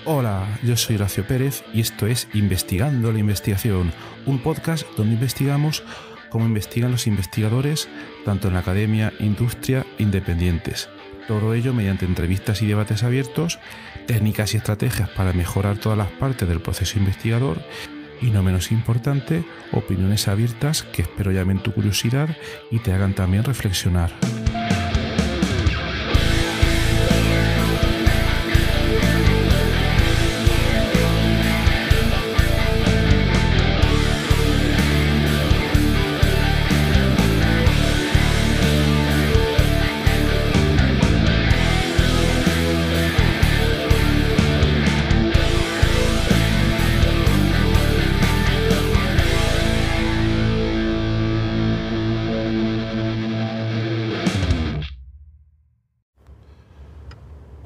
Hola, yo soy Horacio Pérez y esto es Investigando la Investigación, un podcast donde investigamos cómo investigan los investigadores, tanto en la academia, industria, independientes. Todo ello mediante entrevistas y debates abiertos, técnicas y estrategias para mejorar todas las partes del proceso investigador y, no menos importante, opiniones abiertas que espero llamen tu curiosidad y te hagan también reflexionar.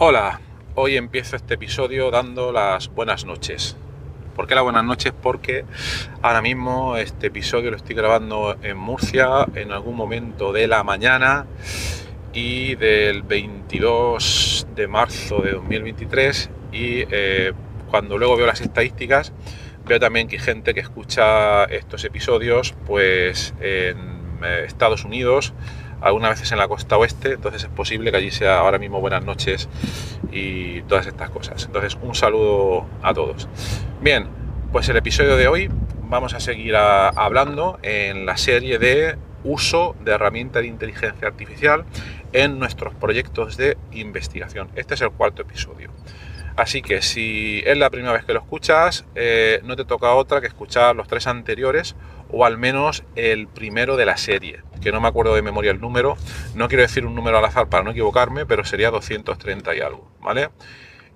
Hola, hoy empiezo este episodio dando las buenas noches. ¿Por qué las buenas noches? Porque ahora mismo este episodio lo estoy grabando en Murcia en algún momento de la mañana y del 22 de marzo de 2023 y cuando luego veo las estadísticas veo también que hay gente que escucha estos episodios pues en Estados Unidos, algunas veces en la costa oeste, entonces es posible que allí sea ahora mismo buenas noches y todas estas cosas. Entonces un saludo a todos. Bien, pues el episodio de hoy vamos a seguir hablando en la serie de uso de herramientas de inteligencia artificial en nuestros proyectos de investigación. Este es el cuarto episodio. Así que si es la primera vez que lo escuchas, no te toca otra que escuchar los tres anteriores o al menos el primero de la serie, que no me acuerdo de memoria el número, no quiero decir un número al azar para no equivocarme, pero sería 230 y algo, ¿vale?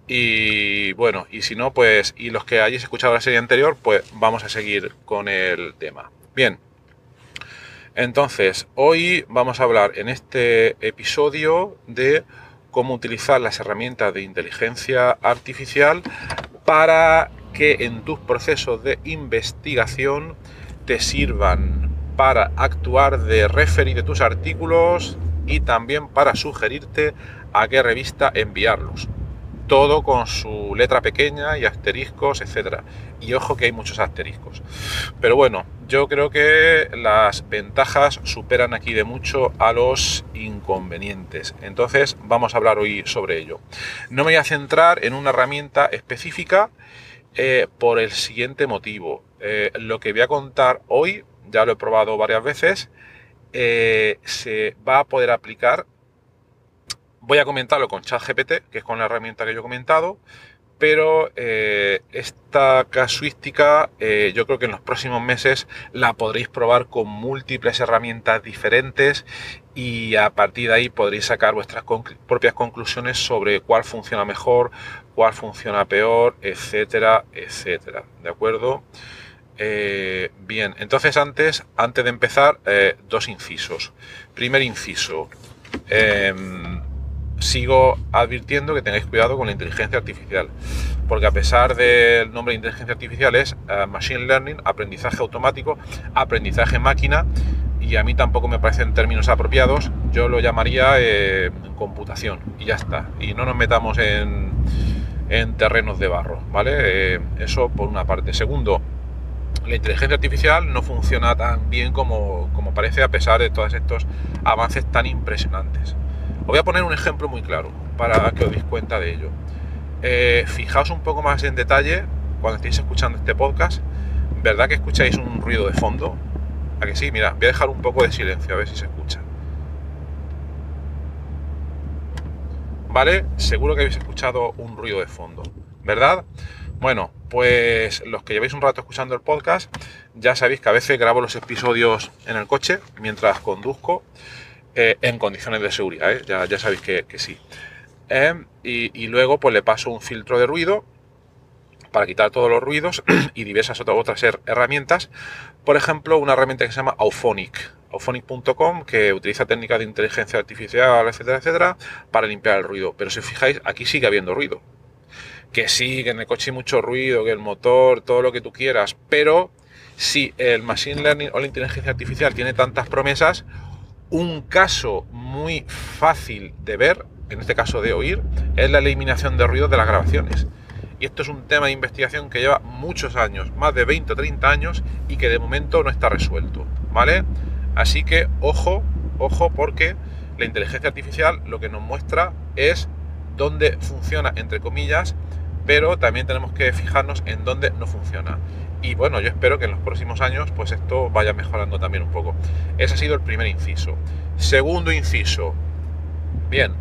Y bueno, y si no, pues, y los que hayáis escuchado la serie anterior, pues vamos a seguir con el tema. Bien, entonces, hoy vamos a hablar en este episodio de cómo utilizar las herramientas de inteligencia artificial para que en tus procesos de investigación te sirvan para actuar de referee de tus artículos y también para sugerirte a qué revista enviarlos. Todo con su letra pequeña y asteriscos, etcétera. Y ojo que hay muchos asteriscos. Pero bueno, yo creo que las ventajas superan aquí de mucho a los inconvenientes. Entonces vamos a hablar hoy sobre ello. No me voy a centrar en una herramienta específica por el siguiente motivo. Lo que voy a contar hoy, ya lo he probado varias veces, se va a poder aplicar. Voy a comentarlo con ChatGPT, que es con la herramienta que yo he comentado, pero esta casuística yo creo que en los próximos meses la podréis probar con múltiples herramientas diferentes y a partir de ahí podréis sacar vuestras propias conclusiones sobre cuál funciona mejor, cuál funciona peor, etcétera, etcétera. ¿De acuerdo? Bien, entonces antes de empezar, dos incisos. Primer inciso. Sigo advirtiendo que tengáis cuidado con la inteligencia artificial, porque a pesar del nombre de inteligencia artificial es Machine Learning, aprendizaje automático, aprendizaje máquina, y a mí tampoco me parecen términos apropiados. Yo lo llamaría computación y ya está, y no nos metamos en terrenos de barro, ¿vale? Eso por una parte. Segundo, la inteligencia artificial no funciona tan bien como parece a pesar de todos estos avances tan impresionantes. Os voy a poner un ejemplo muy claro para que os deis cuenta de ello. Fijaos un poco más en detalle cuando estéis escuchando este podcast. ¿Verdad que escucháis un ruido de fondo? ¿A que sí? Mira, voy a dejar un poco de silencio a ver si se escucha. ¿Vale? Seguro que habéis escuchado un ruido de fondo, ¿verdad? Bueno, pues los que lleváis un rato escuchando el podcast, ya sabéis que a veces grabo los episodios en el coche mientras conduzco. En condiciones de seguridad, ya sabéis que sí. Y luego pues le paso un filtro de ruido para quitar todos los ruidos y diversas otras herramientas. Por ejemplo, una herramienta que se llama Auphonic.com, que utiliza técnicas de inteligencia artificial, etcétera, etcétera, para limpiar el ruido. Pero si os fijáis, aquí sigue habiendo ruido. Que sí, que en el coche hay mucho ruido, que el motor, todo lo que tú quieras. Pero si el Machine Learning o la inteligencia artificial tiene tantas promesas, un caso muy fácil de ver, en este caso de oír, es la eliminación de ruido de las grabaciones. Y esto es un tema de investigación que lleva muchos años, más de 20 o 30 años, y que de momento no está resuelto, ¿vale? Así que ojo, porque la inteligencia artificial lo que nos muestra es dónde funciona, entre comillas, pero también tenemos que fijarnos en dónde no funciona. Y bueno, yo espero que en los próximos años pues esto vaya mejorando también un poco. Ese ha sido el primer inciso. Segundo inciso. Bien,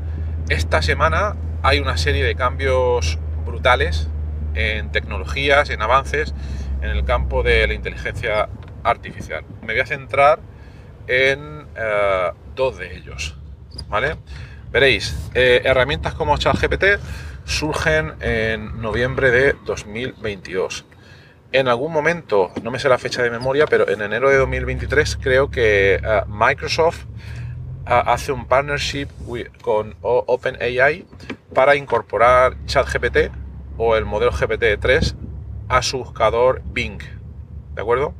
esta semana hay una serie de cambios brutales en tecnologías, en avances en el campo de la inteligencia artificial. Me voy a centrar en dos de ellos, ¿vale? Veréis, herramientas como ChatGPT surgen en noviembre de 2022. En algún momento, no me sé la fecha de memoria, pero en enero de 2023 creo que Microsoft hace un partnership con OpenAI para incorporar ChatGPT o el modelo GPT-3 a su buscador Bing, ¿de acuerdo?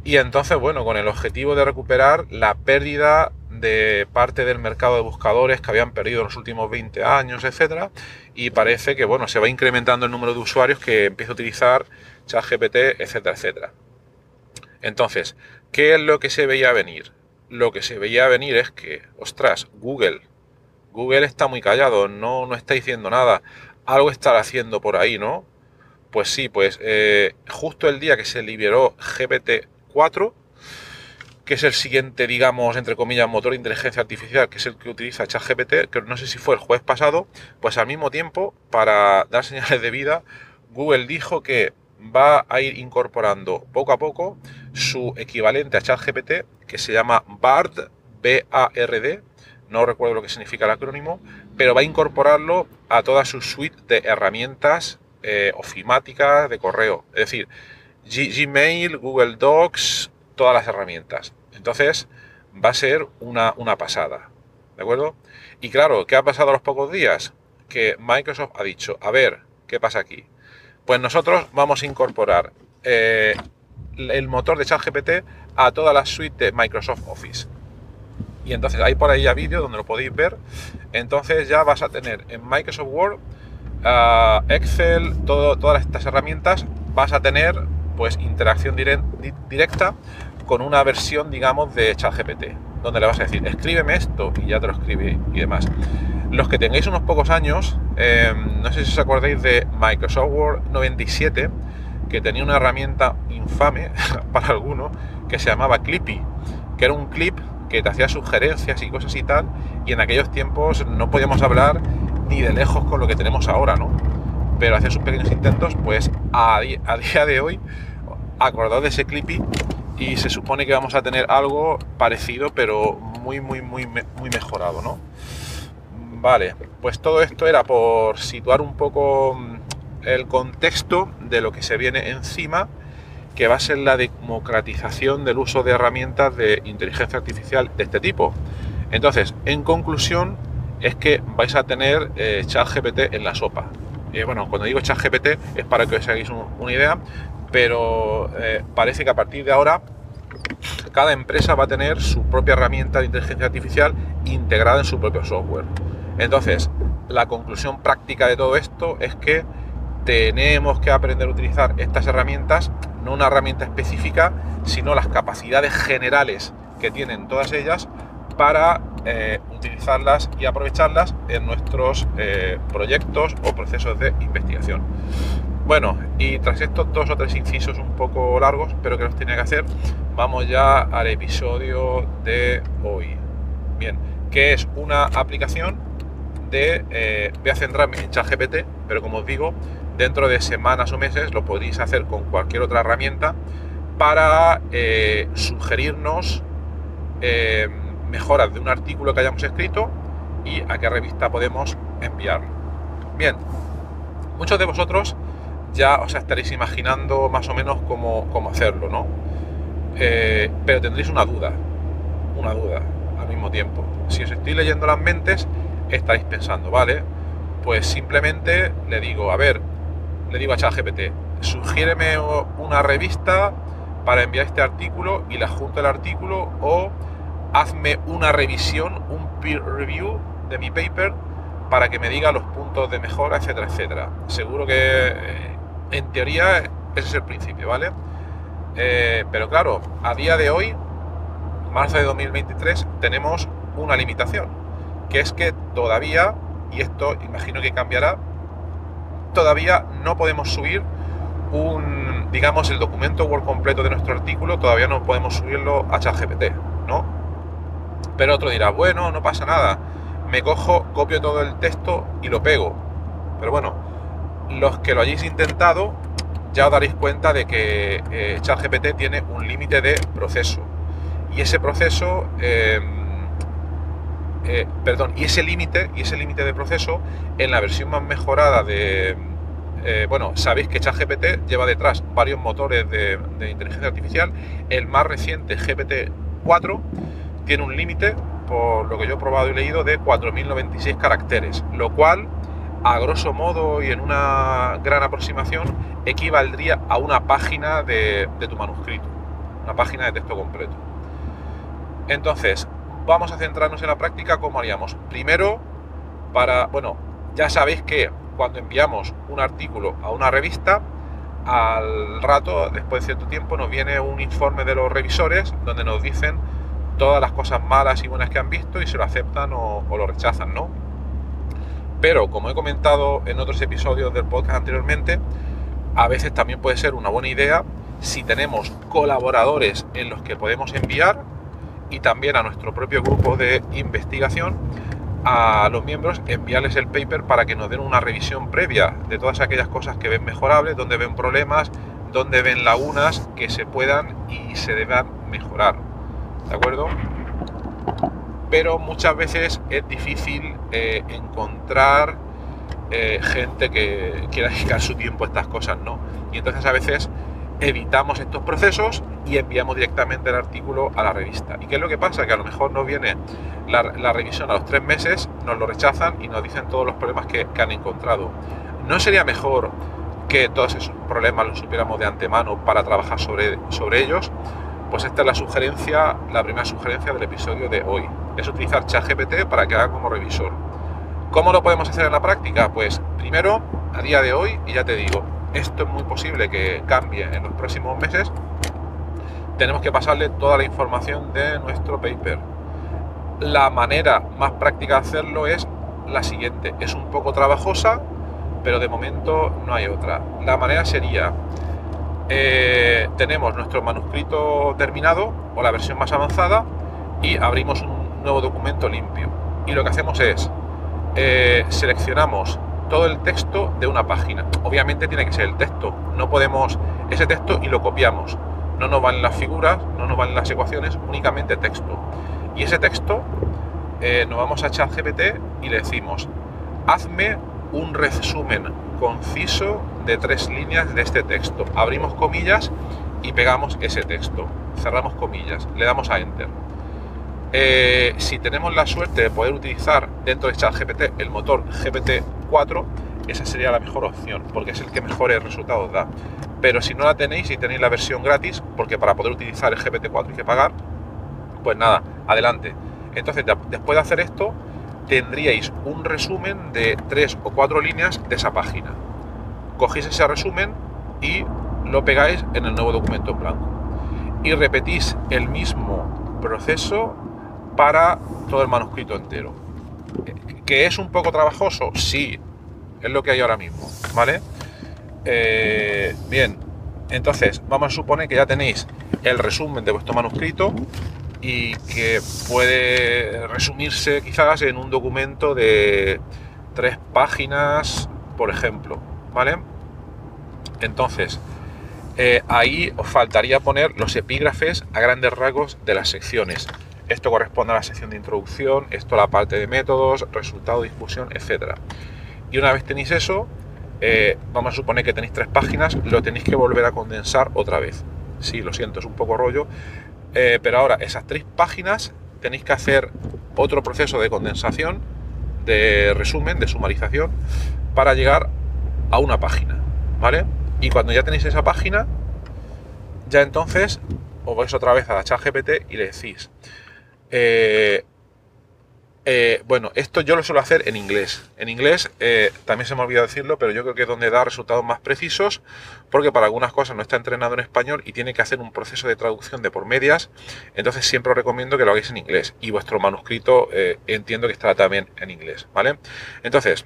Y entonces, bueno, con el objetivo de recuperar la pérdida de parte del mercado de buscadores que habían perdido en los últimos 20 años, etcétera, y parece que, bueno, se va incrementando el número de usuarios que empieza a utilizar ChatGPT, etcétera, etcétera. Entonces, ¿qué es lo que se veía venir? Lo que se veía venir es que, ostras, Google está muy callado, no está diciendo nada, algo estará haciendo por ahí, ¿no? Pues sí, pues justo el día que se liberó GPT-4, que es el siguiente, digamos, entre comillas, motor de inteligencia artificial, que es el que utiliza ChatGPT, que no sé si fue el jueves pasado, pues al mismo tiempo, para dar señales de vida, Google dijo que va a ir incorporando poco a poco su equivalente a ChatGPT, que se llama BARD, B-A-R-D, no recuerdo lo que significa el acrónimo, pero va a incorporarlo a toda su suite de herramientas ofimáticas de correo, es decir, Gmail, Google Docs, todas las herramientas. Entonces va a ser una pasada, ¿de acuerdo? Y claro, ¿qué ha pasado a los pocos días? Que Microsoft ha dicho, a ver, ¿qué pasa aquí? Pues nosotros vamos a incorporar el motor de ChatGPT a toda la suite de Microsoft Office. Y entonces hay por ahí ya vídeos donde lo podéis ver. Entonces ya vas a tener en Microsoft Word, Excel, todas estas herramientas, vas a tener pues interacción directa con una versión, digamos, de ChatGPT, donde le vas a decir, escríbeme esto, y ya te lo escribe y demás. Los que tengáis unos pocos años, no sé si os acordáis de Microsoft Word 97, que tenía una herramienta infame para algunos, que se llamaba Clippy, que era un clip que te hacía sugerencias y cosas y tal, y en aquellos tiempos no podíamos hablar ni de lejos con lo que tenemos ahora, ¿no? Pero hacía sus pequeños intentos, pues a día de hoy, acordaos de ese Clippy, y se supone que vamos a tener algo parecido, pero muy mejorado, ¿no? Vale, pues todo esto era por situar un poco el contexto de lo que se viene encima, que va a ser la democratización del uso de herramientas de inteligencia artificial de este tipo. Entonces, en conclusión, es que vais a tener ChatGPT en la sopa. Bueno, cuando digo ChatGPT es para que os hagáis una idea, pero parece que a partir de ahora cada empresa va a tener su propia herramienta de inteligencia artificial integrada en su propio software. Entonces, la conclusión práctica de todo esto es que tenemos que aprender a utilizar estas herramientas, no una herramienta específica, sino las capacidades generales que tienen todas ellas para utilizarlas y aprovecharlas en nuestros proyectos o procesos de investigación. Bueno, y tras estos 2 o 3 incisos un poco largos, pero que los tenía que hacer, vamos ya al episodio de hoy. Bien, que es una aplicación voy a centrarme en ChatGPT, pero como os digo, dentro de semanas o meses lo podéis hacer con cualquier otra herramienta para sugerirnos mejoras de un artículo que hayamos escrito y a qué revista podemos enviarlo. Bien, muchos de vosotros ya os estaréis imaginando más o menos cómo hacerlo, ¿no? Pero tendréis una duda al mismo tiempo. Si os estoy leyendo las mentes, estaréis pensando, vale, pues simplemente le digo a ChatGPT, sugiéreme una revista para enviar este artículo y le adjunto el artículo, o hazme una revisión, un peer review de mi paper para que me diga los puntos de mejora, etcétera, etcétera. Seguro que en teoría ese es el principio, ¿vale? Pero claro, a día de hoy, marzo de 2023, tenemos una limitación, que es que todavía, y esto imagino que cambiará, todavía no podemos subir digamos, el documento Word completo de nuestro artículo, todavía no podemos subirlo a ChatGPT, ¿no? Pero otro dirá, bueno, no pasa nada, me cojo, copio todo el texto y lo pego. Pero bueno, los que lo hayáis intentado, ya os daréis cuenta de que ChatGPT tiene un límite de proceso. Y ese proceso, y ese límite de proceso, en la versión más mejorada de... sabéis que ChatGPT lleva detrás varios motores de inteligencia artificial. El más reciente, GPT-4, tiene un límite, por lo que yo he probado y leído, de 4096 caracteres, lo cual, a grosso modo y en una gran aproximación, equivaldría a una página de tu manuscrito, una página de texto completo. Entonces, vamos a centrarnos en la práctica. ¿Cómo haríamos? Primero, ya sabéis que cuando enviamos un artículo a una revista, al rato, después de cierto tiempo, nos viene un informe de los revisores donde nos dicen todas las cosas malas y buenas que han visto y se lo aceptan o lo rechazan, ¿no? Pero, como he comentado en otros episodios del podcast anteriormente, a veces también puede ser una buena idea, si tenemos colaboradores en los que podemos enviar, y también a nuestro propio grupo de investigación, a los miembros, enviarles el paper para que nos den una revisión previa de todas aquellas cosas que ven mejorables, donde ven problemas, donde ven lagunas que se puedan y se deban mejorar, ¿de acuerdo? Pero muchas veces es difícil encontrar gente que quiera dedicar su tiempo a estas cosas, ¿no? Y entonces a veces evitamos estos procesos y enviamos directamente el artículo a la revista. ¿Y qué es lo que pasa? Que a lo mejor nos viene la revisión a los 3 meses, nos lo rechazan y nos dicen todos los problemas que han encontrado. ¿No sería mejor que todos esos problemas los supiéramos de antemano para trabajar sobre ellos? Pues esta es la primera sugerencia del episodio de hoy. Es utilizar ChatGPT para que haga como revisor. ¿Cómo lo podemos hacer en la práctica? Pues primero, a día de hoy, y ya te digo, esto es muy posible que cambie en los próximos meses, tenemos que pasarle toda la información de nuestro paper. La manera más práctica de hacerlo es la siguiente. Es un poco trabajosa, pero de momento no hay otra. La manera sería, tenemos nuestro manuscrito terminado o la versión más avanzada y abrimos un nuevo documento limpio. Y lo que hacemos es, seleccionamos todo el texto de una página. Obviamente tiene que ser el texto, no podemos ese texto y lo copiamos. No nos valen las figuras, no nos valen las ecuaciones, únicamente texto. Y ese texto nos vamos a ChatGPT y le decimos, hazme un resumen conciso de 3 líneas de este texto. Abrimos comillas y pegamos ese texto. Cerramos comillas, le damos a Enter. Si tenemos la suerte de poder utilizar dentro de ChatGPT el motor GPT-4, esa sería la mejor opción, porque es el que mejores resultados da. Pero si no la tenéis y tenéis la versión gratis, porque para poder utilizar el GPT-4 hay que pagar, pues nada, adelante. Entonces, después de hacer esto, tendríais un resumen de 3 o 4 líneas de esa página. Cogéis ese resumen y lo pegáis en el nuevo documento en blanco. Y repetís el mismo proceso para todo el manuscrito entero. ¿Que es un poco trabajoso? Sí, es lo que hay ahora mismo, ¿vale? Bien, entonces vamos a suponer que ya tenéis el resumen de vuestro manuscrito y que puede resumirse quizás en un documento de 3 páginas, por ejemplo, ¿vale? Entonces, ahí os faltaría poner los epígrafes a grandes rasgos de las secciones. Esto corresponde a la sección de introducción, esto a la parte de métodos, resultado, discusión, etc. Y una vez tenéis eso, vamos a suponer que tenéis 3 páginas, lo tenéis que volver a condensar otra vez. Sí, lo siento, es un poco rollo, pero ahora esas 3 páginas tenéis que hacer otro proceso de condensación, de resumen, de sumarización, para llegar a una página, ¿vale? Y cuando ya tenéis esa página, ya entonces os vais otra vez a la ChatGPT y le decís, Bueno, esto yo lo suelo hacer en inglés. En inglés también se me ha olvidado decirlo, pero yo creo que es donde da resultados más precisos, porque para algunas cosas no está entrenado en español y tiene que hacer un proceso de traducción de por medias. Entonces siempre os recomiendo que lo hagáis en inglés, y vuestro manuscrito entiendo que estará también en inglés, ¿vale? Entonces,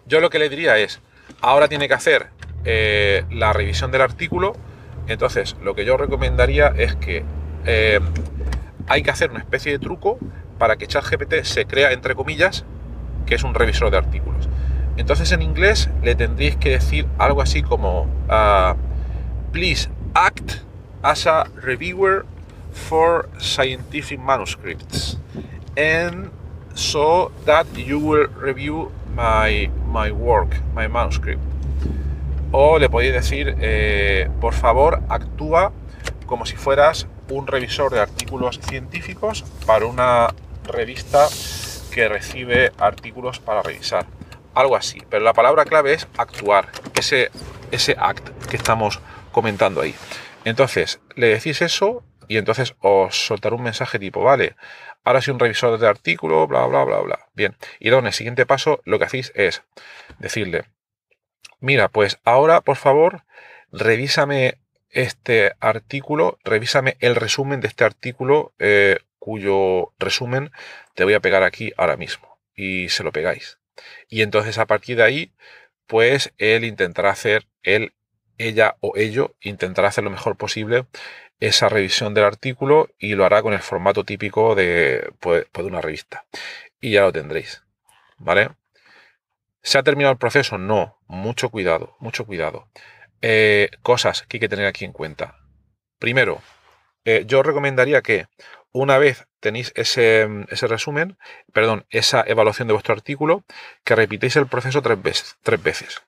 yo lo que le diría es, ahora tiene que hacer la revisión del artículo. Entonces, lo que yo recomendaría es que hay que hacer una especie de truco para que ChatGPT se crea, entre comillas, que es un revisor de artículos. Entonces, en inglés le tendréis que decir algo así como please act as a reviewer for scientific manuscripts, and so that you will review my work, my manuscript. O le podéis decir, por favor, actúa como si fueras un revisor de artículos científicos para una revista que recibe artículos para revisar. Algo así, pero la palabra clave es actuar, ese act que estamos comentando ahí. Entonces, le decís eso y entonces os soltará un mensaje tipo, vale, ahora soy un revisor de artículos, bla, bla, bla, bla. Bien, y luego en el siguiente paso lo que hacéis es decirle, mira, pues ahora, por favor, revísame este artículo, revísame el resumen de este artículo, cuyo resumen te voy a pegar aquí ahora mismo. Y se lo pegáis. Y entonces a partir de ahí, pues él intentará hacer, ella o ello, intentará hacer lo mejor posible esa revisión del artículo y lo hará con el formato típico de una revista. Y ya lo tendréis, ¿vale? ¿Se ha terminado el proceso? No. Mucho cuidado, mucho cuidado. Cosas que hay que tener aquí en cuenta. Primero, yo os recomendaría que una vez tenéis ese resumen, esa evaluación de vuestro artículo, que repitéis el proceso tres veces.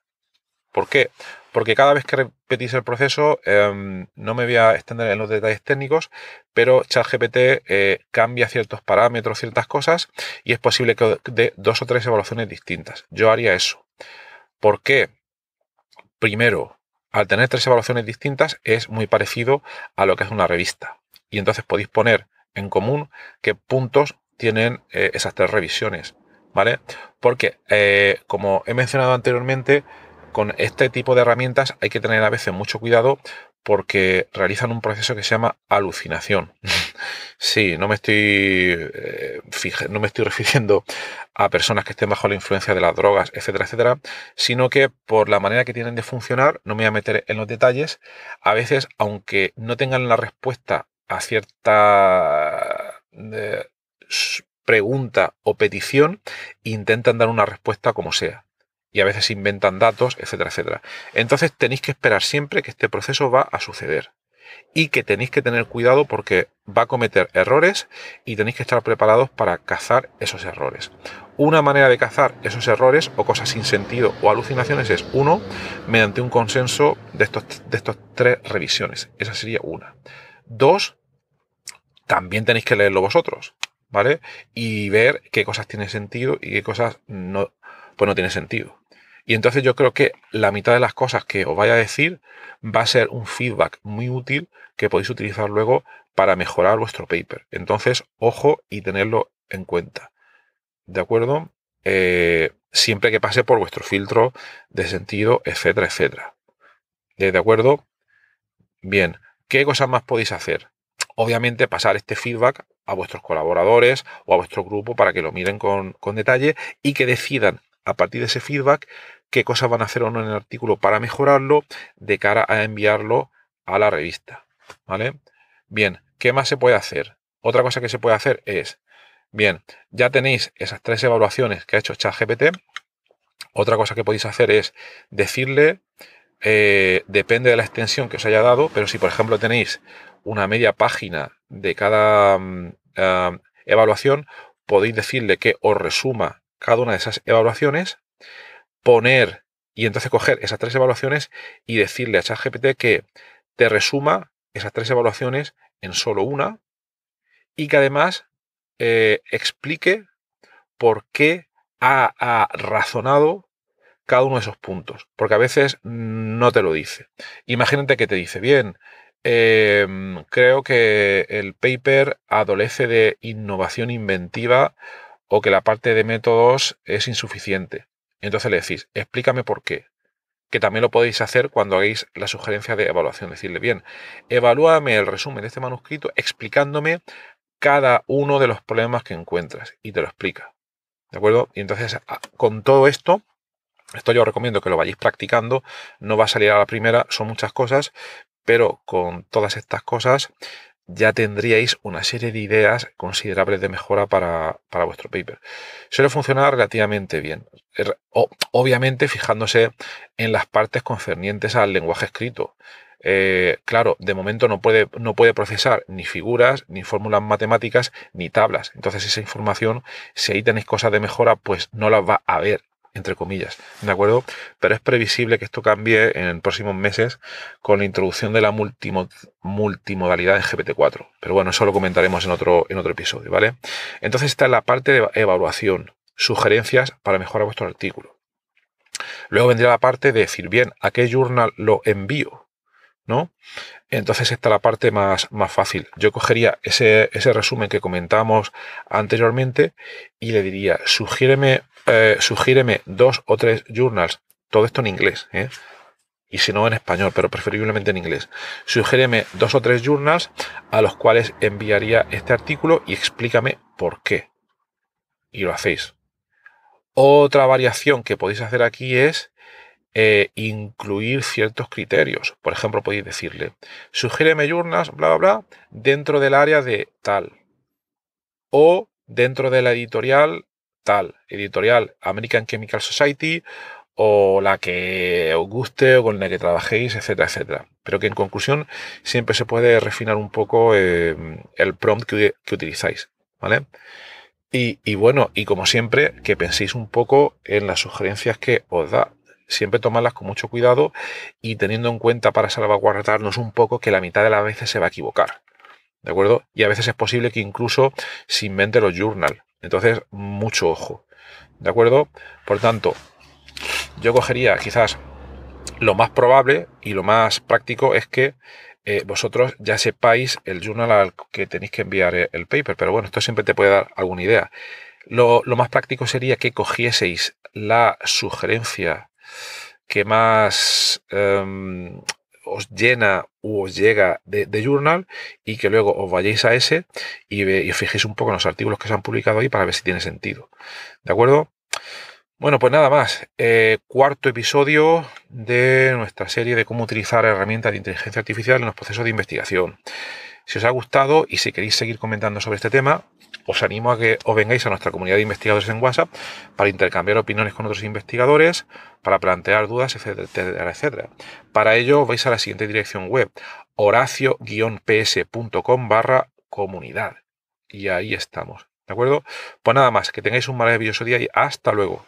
¿Por qué? Porque cada vez que repetís el proceso, no me voy a extender en los detalles técnicos, pero ChatGPT cambia ciertos parámetros, ciertas cosas, y es posible que dé 2 o 3 evaluaciones distintas. Yo haría eso. ¿Por qué? Primero, al tener 3 evaluaciones distintas, es muy parecido a lo que es una revista. Y entonces podéis poner en común qué puntos tienen esas 3 revisiones, ¿vale? Porque, como he mencionado anteriormente, con este tipo de herramientas hay que tener a veces mucho cuidado porque realizan un proceso que se llama alucinación. Sí, no me estoy refiriendo a personas que estén bajo la influencia de las drogas, etcétera, etcétera, sino que por la manera que tienen de funcionar, no me voy a meter en los detalles, a veces, aunque no tengan la respuesta a cierta pregunta o petición, intentan dar una respuesta como sea. Y a veces inventan datos, etcétera, etcétera. Entonces tenéis que esperar siempre que este proceso va a suceder. Y que tenéis que tener cuidado porque va a cometer errores y tenéis que estar preparados para cazar esos errores. Una manera de cazar esos errores o cosas sin sentido o alucinaciones es, uno, mediante un consenso de estos 3 revisiones. Esa sería una. 2, también tenéis que leerlo vosotros, ¿vale? Y ver qué cosas tienen sentido y qué cosas no tienen sentido. Y entonces yo creo que la mitad de las cosas que os vaya a decir va a ser un feedback muy útil que podéis utilizar luego para mejorar vuestro paper. Entonces, ojo y tenerlo en cuenta. ¿De acuerdo? Siempre que pase por vuestro filtro de sentido, etcétera, etcétera. ¿De acuerdo? Bien, ¿qué cosas más podéis hacer? Obviamente pasar este feedback a vuestros colaboradores o a vuestro grupo para que lo miren con detalle y que decidan a partir de ese feedback qué cosas van a hacer o no en el artículo para mejorarlo de cara a enviarlo a la revista, ¿vale? Bien, ¿qué más se puede hacer? Otra cosa que se puede hacer es, bien, ya tenéis esas 3 evaluaciones que ha hecho ChatGPT. Otra cosa que podéis hacer es decirle, depende de la extensión que os haya dado, pero si por ejemplo tenéis una media página de cada evaluación, podéis decirle que os resuma cada una de esas evaluaciones, poner y entonces coger esas 3 evaluaciones y decirle a ChatGPT que te resuma esas 3 evaluaciones en solo una y que además explique por qué ha razonado cada uno de esos puntos, porque a veces no te lo dice. Imagínate que te dice, bien, creo que el paper adolece de innovación inventiva o que la parte de métodos es insuficiente. Entonces le decís, explícame por qué. Que también lo podéis hacer cuando hagáis la sugerencia de evaluación. Decirle, bien, evalúame el resumen de este manuscrito explicándome cada uno de los problemas que encuentras y te lo explica. ¿De acuerdo? Y entonces, con todo esto yo os recomiendo que lo vayáis practicando. No va a salir a la primera, son muchas cosas, pero con todas estas cosas ya tendríais una serie de ideas considerables de mejora para vuestro paper. Suele funcionar relativamente bien. Obviamente fijándose en las partes concernientes al lenguaje escrito. Claro, de momento no puede procesar ni figuras, ni fórmulas matemáticas, ni tablas. Entonces esa información, si ahí tenéis cosas de mejora, pues no las va a ver, entre comillas, ¿de acuerdo? Pero es previsible que esto cambie en próximos meses con la introducción de la multimodalidad en GPT-4. Pero bueno, eso lo comentaremos en otro episodio, ¿vale? Entonces está la parte de evaluación, sugerencias para mejorar vuestro artículo. Luego vendría la parte de decir, bien, ¿a qué journal lo envío? ¿No? Entonces está la parte más fácil. Yo cogería ese resumen que comentábamos anteriormente y le diría, sugiéreme 2 o 3 journals, todo esto en inglés, y si no en español, pero preferiblemente en inglés. Sugiéreme 2 o 3 journals a los cuales enviaría este artículo y explícame por qué. Y lo hacéis. Otra variación que podéis hacer aquí es incluir ciertos criterios. Por ejemplo, podéis decirle, sugiéreme journals, bla, bla, bla, dentro del área de tal. O dentro de la editorial tal. Editorial American Chemical Society o la que os guste o con la que trabajéis, etcétera, etcétera. Pero que en conclusión siempre se puede refinar un poco el prompt que utilizáis, ¿vale? Y bueno, y como siempre, que penséis un poco en las sugerencias que os da. Siempre tomarlas con mucho cuidado y teniendo en cuenta para salvaguardarnos un poco que la mitad de las veces se va a equivocar. ¿De acuerdo? Y a veces es posible que incluso se invente los journals. Entonces, mucho ojo. ¿De acuerdo? Por tanto, yo cogería quizás lo más probable y lo más práctico es que vosotros ya sepáis el journal al que tenéis que enviar el paper. Pero bueno, esto siempre te puede dar alguna idea. Lo más práctico sería que cogieseis la sugerencia que más os llena o os llega de journal y que luego os vayáis a ese y os fijéis un poco en los artículos que se han publicado ahí para ver si tiene sentido. ¿De acuerdo? Bueno, pues nada más. Cuarto episodio de nuestra serie de cómo utilizar herramientas de inteligencia artificial en los procesos de investigación. Si os ha gustado y si queréis seguir comentando sobre este tema, os animo a que os vengáis a nuestra comunidad de investigadores en WhatsApp para intercambiar opiniones con otros investigadores, para plantear dudas, etcétera, etcétera. Para ello vais a la siguiente dirección web, horacio-ps.com/comunidad. Y ahí estamos. ¿De acuerdo? Pues nada más, que tengáis un maravilloso día y hasta luego.